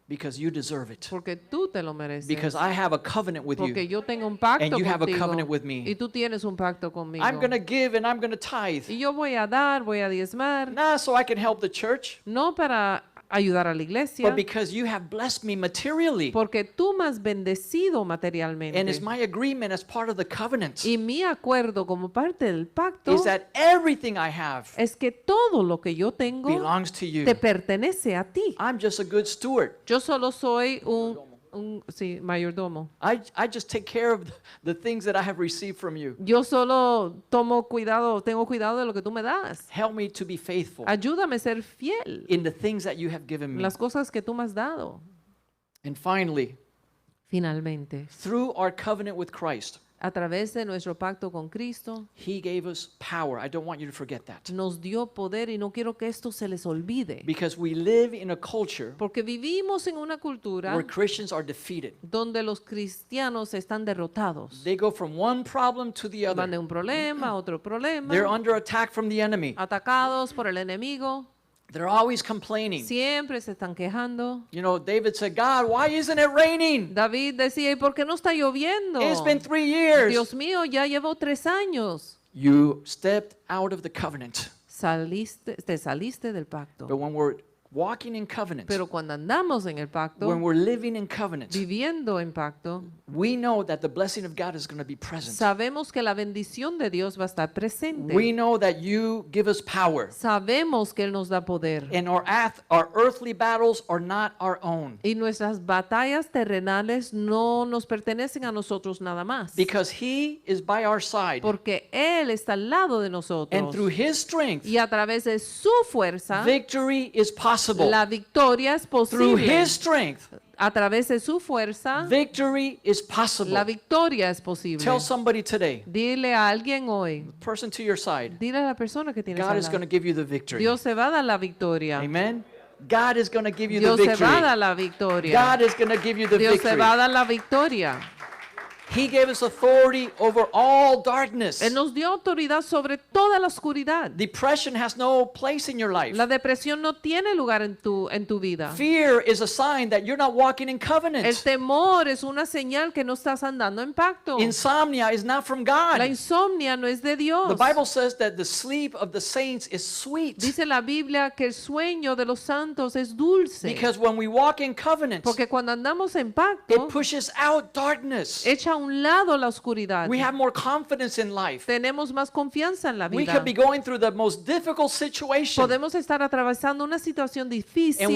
because you deserve it,
porque tú te lo mereces,
because I have a covenant with
porque
you.
yo tengo un pacto
and you have a
contigo
covenant with me.
y tú tienes un pacto conmigo.
I'm going to give and I'm going to tithe,
Y yo voy a dar, voy a diezmar,
not so I can help the church,
no para ayudar a la iglesia,
but because you have blessed me materially.
porque tú me has bendecido materialmente.
And it's my agreement as part of the covenant
Y mi acuerdo como parte del pacto
is that everything I have
es que todo lo que yo tengo
belongs to you.
te pertenece a ti.
I'm just a good steward.
Yo solo soy sí, mayordomo.
I just take care of the things that I have received from you.
Yo solo tengo cuidado de lo que tú me das.
Help me to be faithful
Ayúdame a ser fiel
in the things that you have given
en
me.
las cosas que tú me has dado.
And finally,
Finalmente,
through our covenant with Christ,
a través de nuestro pacto con Cristo,
He gave us power. I don't want you to forget that.
nos dio poder y no quiero que esto se les olvide.
Because we live in a culture
Porque vivimos en una cultura
where Christians are defeated.
donde los cristianos están derrotados.
They go from one problem to the
Van de
other.
un problema a otro problema,
They're under attack from the enemy.
atacados por el enemigo,
They're always complaining.
siempre se están quejando.
You know, David said, God, why isn't it raining?
David decía, ¿y por qué no está lloviendo?
It's been 3 years.
Dios mío, ya llevo 3 años.
You stepped out of the covenant.
Te saliste del pacto.
But when we're walking in covenant,
Pero cuando andamos en el pacto,
when we're living in covenant,
viviendo en pacto,
we know that the blessing of God is going to be present.
sabemos que la bendición de Dios va a estar presente.
We know that you give us power.
Sabemos que Él nos da poder.
And our earthly battles are not our own.
Y nuestras batallas terrenales no nos pertenecen a nosotros nada más.
Because He is by our side.
Porque Él está al lado de
And
nosotros.
through His strength,
Y a través de su fuerza,
victory is possible.
la victoria es
Through
posible.
His strength,
A través de su fuerza,
victory is
la
possible.
victoria es posible.
Tell somebody today,
Dile a alguien hoy,
person to your side,
dile a la persona que tienes
God
al
is going to
lado.
give you the victory.
Dios se va a dar la victoria.
Amen. God is going to give you the
Dios se
victory.
va a dar la victoria.
God is going to give you the
Dios se
victory.
va a dar la victoria.
He gave us authority over all darkness.
Él nos dio autoridad sobre toda la oscuridad.
Depression has no place in your life.
La depresión no tiene lugar en tu vida.
Fear is a sign that you're not walking in
El
covenant.
temor es una señal que no estás andando en pacto.
Insomnia is not from
La
God.
insomnia no es de Dios.
The Bible says that the sleep of the saints is sweet.
Dice la Biblia que el sueño de los santos es dulce.
Because when we walk in covenant,
Porque cuando andamos en
it
pacto,
pushes out darkness.
echa a un lado la oscuridad.
We have more confidence in life.
Tenemos más confianza en la
We
vida.
could be going through the most difficult situation,
Podemos estar atravesando una situación
and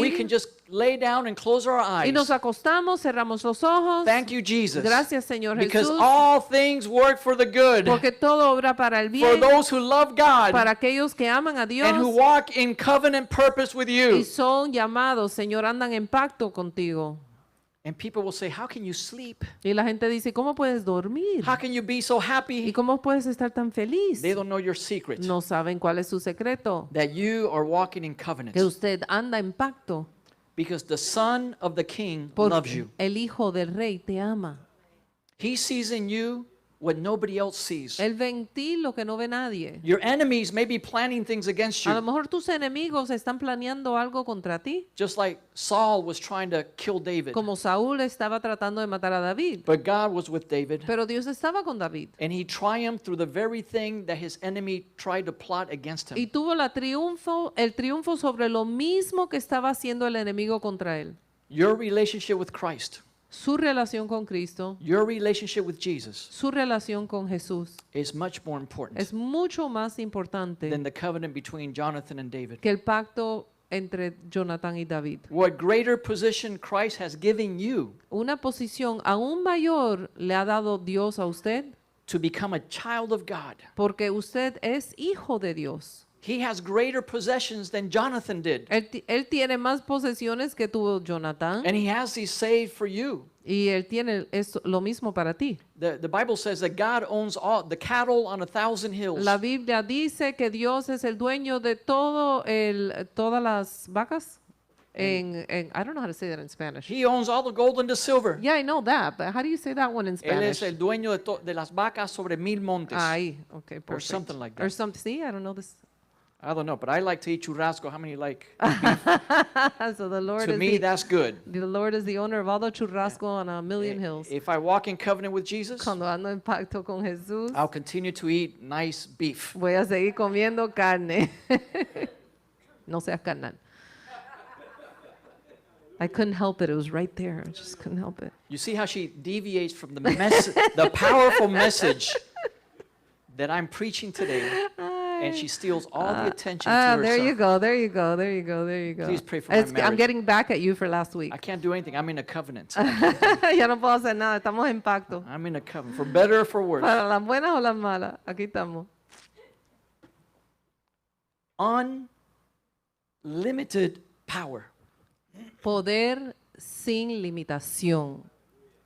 we can
difícil
just lay down and close our
y
eyes.
nos acostamos, cerramos los ojos.
Thank you, Jesus.
Gracias, Señor
Because
Jesús,
all things work for the good
porque todo obra para el
for
bien,
those who love God
para aquellos que aman a Dios
and who walk in covenant purpose with
y
you.
son llamados, Señor, andan en pacto contigo.
And people will say, how can you sleep?
Y la gente dice, ¿cómo puedes dormir?
How can you be so
¿Y
happy?
cómo puedes estar tan feliz?
They don't know your secret.
No saben cuál es su secreto.
That you are walking in covenant.
Que usted anda en pacto.
Because the son of the king loves
Porque
you.
el hijo del rey te ama.
He sees in you what nobody else sees.
Él ve en ti lo que no ve nadie.
Your enemies may be planning things against
A lo
you.
mejor tus enemigos están planeando algo contra ti.
Just like Saul was trying to kill David.
Como Saúl estaba tratando de matar a David.
But God was with David.
Pero Dios estaba con David.
And he triumphed through the very thing that his enemy tried to plot against
Y
him.
tuvo el triunfo sobre lo mismo que estaba haciendo el enemigo contra él.
Your relationship with Christ,
Su relación con Cristo,
your relationship with Jesus
su relación con Jesús
is much more important
es mucho más importante
than the covenant between Jonathan and David.
que el pacto entre Jonatán y David.
What greater position Christ has given you
Una posición aún mayor le ha dado Dios a usted
to become a child of God.
porque usted es hijo de Dios.
He has greater possessions than Jonathan did.
Él tiene más posesiones que tuvo Jonatán
And he has these saved for you.
y él tiene lo mismo para ti.
The Bible says that God owns all the cattle on 1,000 hills.
La Biblia dice que Dios es el dueño de todas las vacas. I don't know how to say that in Spanish.
He owns all the gold and the silver.
Yeah, I know that, but how do you say that one in
Él es
Spanish?
el dueño de las vacas sobre 1,000 montes.
Ahí, okay, perfect.
something like
Or
that.
something, see, I don't know this.
I don't know, but I like to eat churrasco. How many like?
So the Lord
To
is
me, that's good.
the Lord is the owner of all the churrasco on a million hills.
If I walk in covenant with Jesus,
Cuando ando en pacto con Jesús,
I'll continue to eat nice beef.
voy a seguir comiendo carne. No seas carnal. I couldn't help it. It was right there. I just couldn't help it.
You see how she deviates from the powerful message that I'm preaching today, and she steals all the attention to herself.
There you go. There you go. There you go. There you go.
Please pray for my
I'm
marriage.
getting back at you for last week.
I can't do anything. I'm in a covenant.
Ya no puedo hacer nada. Estamos en pacto.
I'm in a covenant, for better or for worse.
Para las buenas o las malas. Aquí estamos.
Unlimited power.
Poder sin limitación.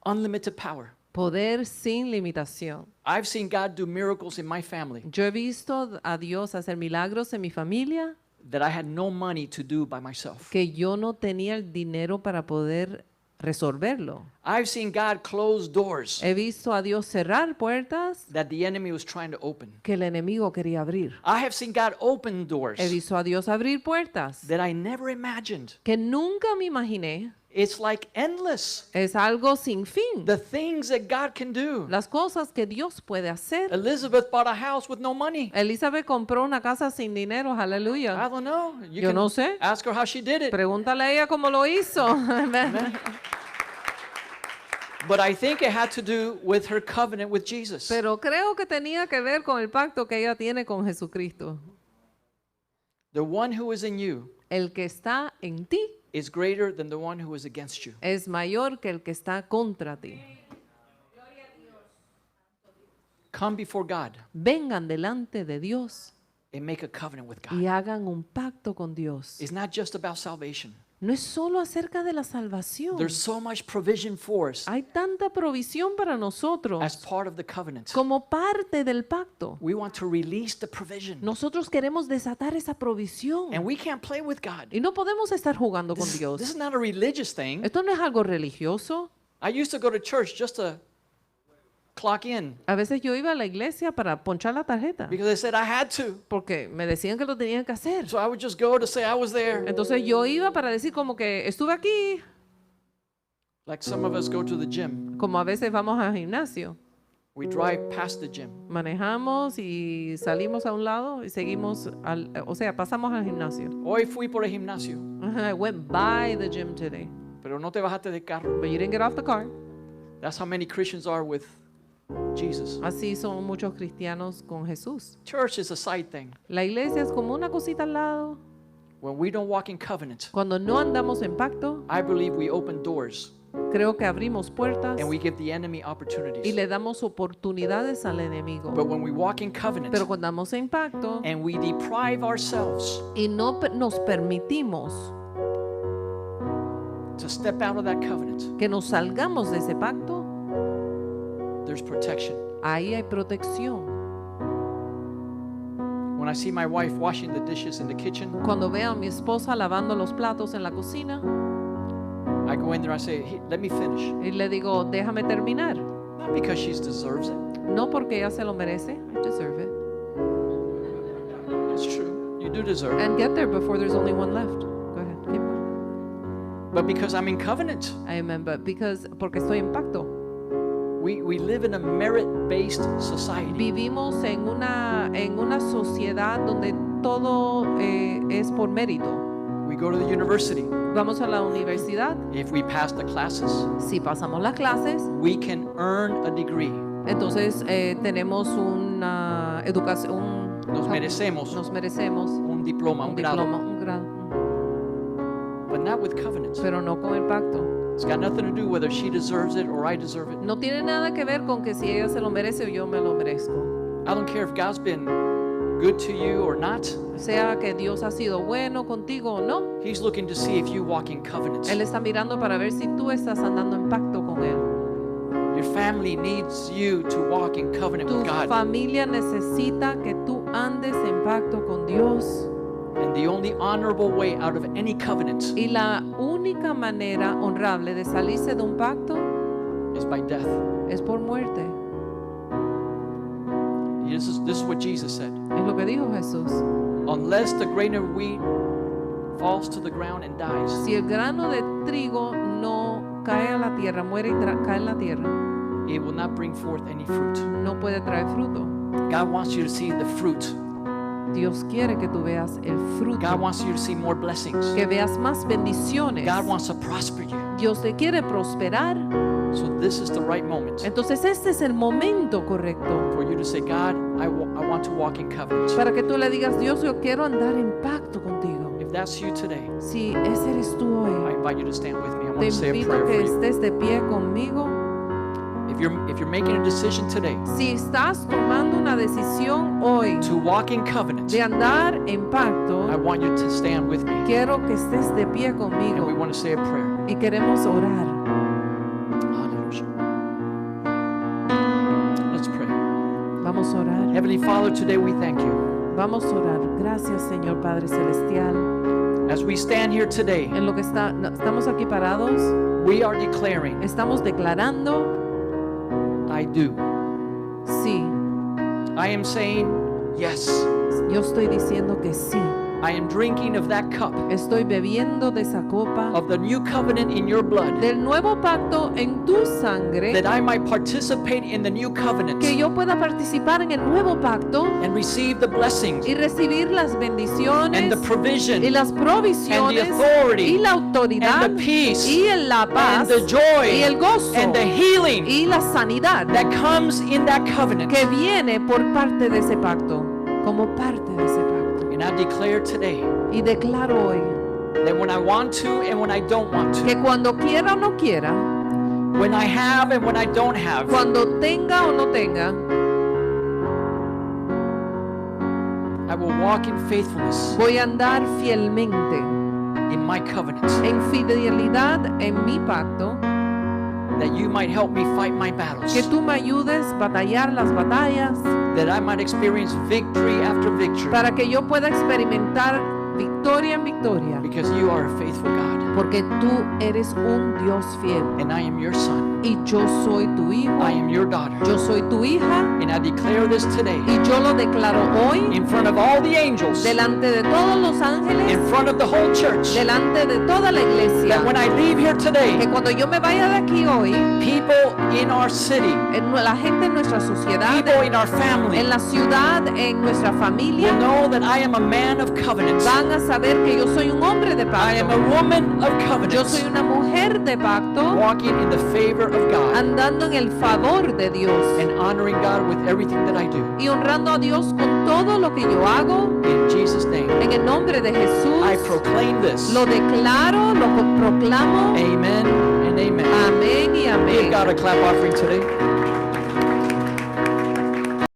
Unlimited power.
Poder sin limitación.
I've seen God do miracles in my family
Yo he visto a Dios hacer milagros en mi familia
that I had no money to do by myself.
que yo no tenía el dinero para poder resolverlo.
I've seen God close doors
He visto a Dios cerrar puertas
that the enemy was trying to open.
que el enemigo quería abrir.
I have seen God open doors
He visto a Dios abrir puertas
that I never imagined.
que nunca me imaginé.
It's like endless.
Es algo sin fin.
The things that God can do.
Las cosas que Dios puede hacer.
Elizabeth bought a house with no money.
Elizabeth compró una casa sin dinero,
I
aleluya.
don't know. You
Yo
can
no sé.
ask her how she did it.
Pregúntale a ella cómo lo hizo.
But I think it had to do with her covenant with Jesus.
Pero creo que tenía que ver con el pacto que ella tiene con Jesucristo.
The one who is in you
El que está en ti
is greater than the one who is against you.
es mayor que el que está contra ti.
Come before God
Vengan delante de Dios
and make a covenant with
y
God.
hagan un pacto con Dios.
It's not just about salvation.
No es solo acerca de la salvación.
There's so much provision for us
Hay tanta provisión para
as
nosotros
part of the covenant.
como parte del pacto.
We want to release the provision.
Nosotros queremos desatar esa provisión.
And we can't play with God.
Y no podemos estar jugando con
This
Dios.
is not a religious thing.
Esto no es algo religioso.
I used to go to church just to clock in
A veces yo iba a la iglesia para ponchar la tarjeta
because they said I had to.
porque me decían que lo tenían que hacer.
So I would just go to say I was there.
Entonces yo iba para decir como que estuve aquí,
Like some of us go to the gym.
como a veces vamos al gimnasio.
We drive past the gym.
Manejamos y salimos a un lado y seguimos, o sea, pasamos al gimnasio.
Hoy fui por el gimnasio,
I went by the gym today,
pero no te bajaste del carro.
but you didn't get off the car.
That's how many Christians are with Jesus.
Así son muchos cristianos con Jesús.
Church is a side thing.
La iglesia es como una cosita al lado.
When we don't walk in covenant,
Cuando no andamos en pacto,
I believe we open doors
creo que abrimos puertas
and we give the enemy
y
opportunities.
le damos oportunidades al enemigo.
But when we walk in covenant
Pero cuando andamos en pacto
and we deprive ourselves
y no nos permitimos
to step out of that covenant,
que nos salgamos de ese pacto,
there's protection.
ahí hay protección.
When I see my wife washing the dishes in the kitchen,
Cuando veo a mi esposa lavando los platos en la cocina
I go in there and I say, hey, let me finish.
y le digo, déjame terminar.
Not because she deserves it.
No porque ella se lo merece. I deserve it.
It's true. You do deserve it.
And get there before there's only one left. Go ahead. Keep going.
But because I'm in covenant,
Amen. But porque estoy en pacto.
we live in a merit-based society.
Vivimos en una sociedad donde todo es por mérito.
We go to the university.
Vamos a la universidad.
If we pass the classes,
Si pasamos las clases,
we can earn a degree.
entonces tenemos una educación.
Nos merecemos
Nos merecemos
un diploma, un
un
grado.
diploma, un grado.
But not with covenants.
Pero no con el pacto.
It's got nothing to do whether she deserves it or I deserve it.
No tiene nada que ver con que si ella se lo merece o yo me lo merezco.
I don't care if God's been good to you or not.
Sea que Dios ha sido bueno contigo o no,
He's looking to see if you walk in covenants.
Él está mirando para ver si tú estás andando en pacto con Él.
Your family needs you to walk in covenant
Tu
with God.
familia necesita que tú andes en pacto con Dios.
And the only honorable way out of any covenant
Y la única manera honrable de salirse de un pacto
is by death.
es por muerte.
This is what Jesus said.
Es lo que dijo Jesús.
Unless the grain of wheat falls to the ground and dies,
Si el grano de trigo no cae a la tierra, muere y cae en la tierra,
it will not bring forth any fruit.
no puede traer fruto.
God wants you to see the fruit.
Dios quiere que tú veas el fruto,
God wants you to see more blessings.
que veas más bendiciones.
God wants to prosper you.
Dios te quiere prosperar.
So this is the right moment
Entonces este es el momento correcto
for you to say, God, I want to walk in covenant.
para que tú le digas, Dios, yo quiero andar en pacto contigo.
If that's you today,
Si ese eres tú
I
hoy,
invite you to stand with me. I want
te
to say a
invito
prayer
a
for
que
you.
estés de pie conmigo.
If you're making a decision today
Si estás tomando una decisión hoy
to walk in covenant,
de andar en
I
pacto,
want you to stand with me.
quiero que estés de pie
And we
conmigo
want to say a prayer.
y queremos orar.
Hallelujah. Let's pray.
Vamos a orar.
Heavenly Father, today we thank you.
Vamos a orar. Gracias, Señor Padre Celestial.
As we stand here today,
En lo que estamos aquí parados,
we are declaring,
estamos declarando,
I do.
sí.
I am saying, yes.
Yo estoy diciendo que sí.
I am drinking of that cup
Estoy bebiendo de esa copa
of the new covenant in your blood,
del nuevo pacto en tu sangre,
that I might participate in the new covenant
que yo pueda participar en el nuevo pacto
and receive the blessings
y recibir las bendiciones
and the provision
y las provisiones
and the authority
y la autoridad
and the peace
y la paz
and the joy
y el gozo
and the healing
y la sanidad
that comes in that covenant.
que viene por parte de ese pacto, como parte de ese pacto.
And I declare today
Y declaro hoy
that when I want to and when I don't want
que
to,
cuando quiera o no quiera,
when I have and when I don't have,
cuando tenga o no tenga,
I will walk in faithfulness
voy a andar fielmente
in my covenant,
en fidelidad en mi pacto,
that you might help me fight my battles,
que tú me ayudes a batallar las batallas,
that I might experience victory after victory,
para que yo pueda experimentar victoria en victoria,
because you are a faithful God,
porque tú eres un Dios fiel
and I am your son,
y yo soy tu hijo,
I am your daughter,
yo soy tu hija
and I declare this today
y yo lo declaro hoy
in front of all the angels,
delante de todos los
in
ángeles,
front of the whole church,
delante de toda la iglesia,
that when I leave here
que
today,
cuando yo me vaya de aquí hoy,
people in our city,
la gente en nuestra sociedad,
people in our family,
en la ciudad, en nuestra
will
familia,
know that I am a man of covenant.
van a saber que yo soy un hombre de
I am a
pacto.
woman of
Yo soy
covenant,
una mujer de pacto,
walking in the favor of God
andando en el favor de Dios
and honoring God with everything that I do.
y honrando a Dios con todo lo que yo hago.
In Jesus' name,
En el nombre de Jesús,
I proclaim this.
lo declaro, lo proclamo.
Amen and amen.
Amén y
Give
amén.
God a clap offering today.